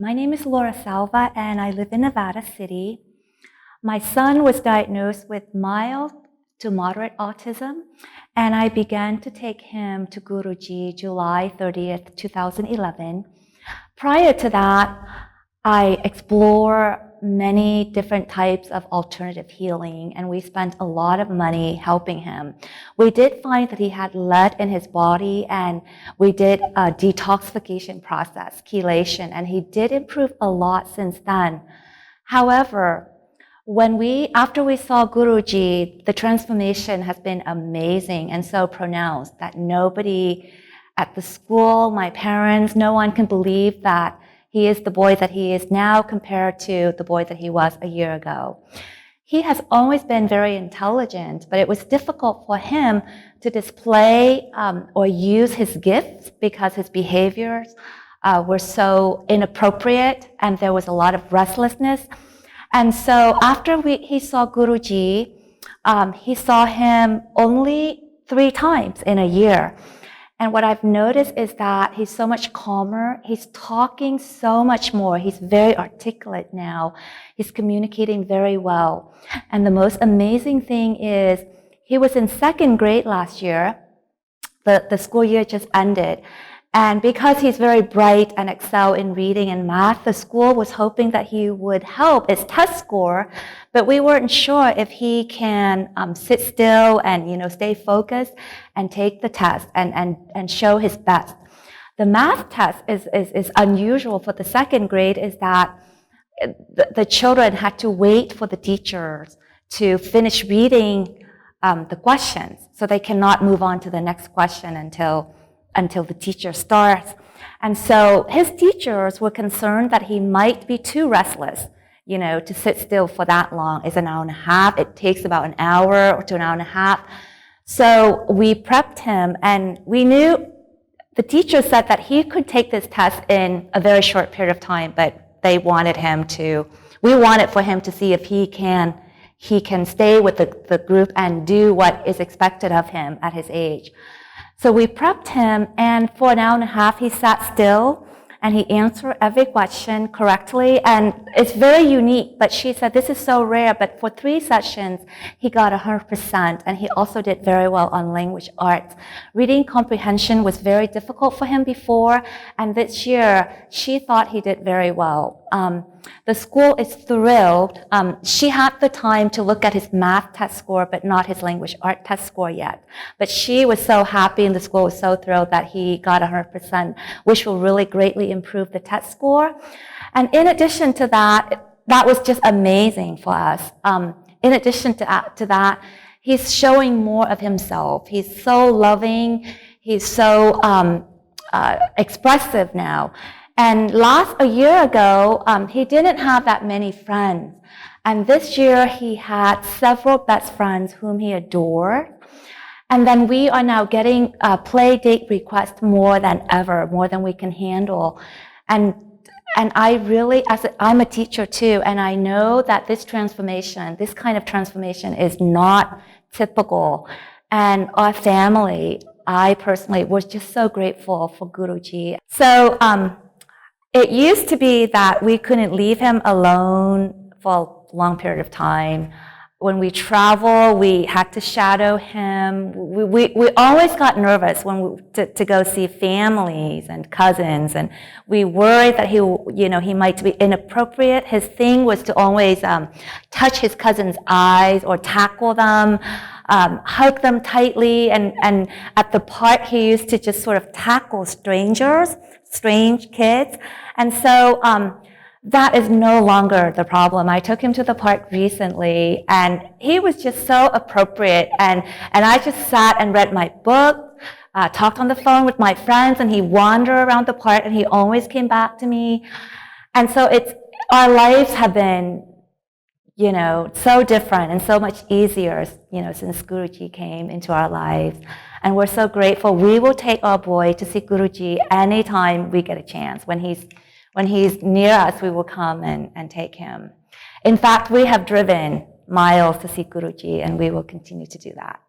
My name is Laura Salva, and I live in Nevada City. My son was diagnosed with mild to moderate autism, and I began to take him to Guruji July 30th, 2011. Prior to that, I explored many different types of alternative healing, and we spent a lot of money helping him. We did find that he had lead in his body, and we did a detoxification process, chelation, and he did improve a lot since then. However, after we saw Guruji, the transformation has been amazing and so pronounced that nobody at the school, my parents, no one can believe that he is the boy that he is now compared to the boy that he was a year ago. He has always been very intelligent, but it was difficult for him to display or use his gifts because his behaviors were so inappropriate and there was a lot of restlessness. And so after he saw Guruji, he saw him only 3 times in a year. And what I've noticed is that he's so much calmer. He's talking so much more. He's very articulate now. He's communicating very well. And the most amazing thing is he was in 2nd grade last year. The school year just ended. And because he's very bright and excel in reading and math, the school was hoping that he would help his test score, but we weren't sure if he can sit still and stay focused and take the test and show his best. The math test is unusual for the 2nd grade is that the children had to wait for the teachers to finish reading the questions, so they cannot move on to the next question until the teacher starts. And so his teachers were concerned that he might be too restless, to sit still for that long. It's an hour and a half. It takes about an hour to an hour and a half. So we prepped him, and we knew the teacher said that he could take this test in a very short period of time, but we wanted for him to see if he can stay with the group and do what is expected of him at his age. So we prepped him, and for an hour and a half, he sat still, and he answered every question correctly, and it's very unique, but she said this is so rare, but for 3 sessions, he got 100%, and he also did very well on language arts. Reading comprehension was very difficult for him before, and this year, she thought he did very well. The school is thrilled. She had the time to look at his math test score, but not his language art test score yet. But she was so happy, and the school was so thrilled that he got 100%, which will really greatly improve the test score. And in addition to that was just amazing for us. In addition to that, he's showing more of himself. He's so loving. He's so expressive now. And a year ago, he didn't have that many friends. And this year, he had several best friends whom he adored. And then we are now getting play date requests more than ever, more than we can handle. And I really, I'm a teacher too, and I know that this kind of transformation is not typical. And our family, I personally was just so grateful for Guruji. So, it used to be that we couldn't leave him alone for a long period of time. When we travel, we had to shadow him. We always got nervous to go see families and cousins, and we worried that he might be inappropriate. His thing was to always touch his cousin's eyes or tackle them, hug them tightly, and at the park he used to just sort of tackle strange kids. And so that is no longer the problem. I took him to the park recently, and he was just so appropriate. And I just sat and read my book, talked on the phone with my friends, and he wandered around the park, and he always came back to me. And so our lives have been, so different and so much easier, since Guruji came into our lives. And we're so grateful. We will take our boy to see Guruji anytime we get a chance. When he's near us, we will come and take him. In fact, we have driven miles to see Guruji, and we will continue to do that.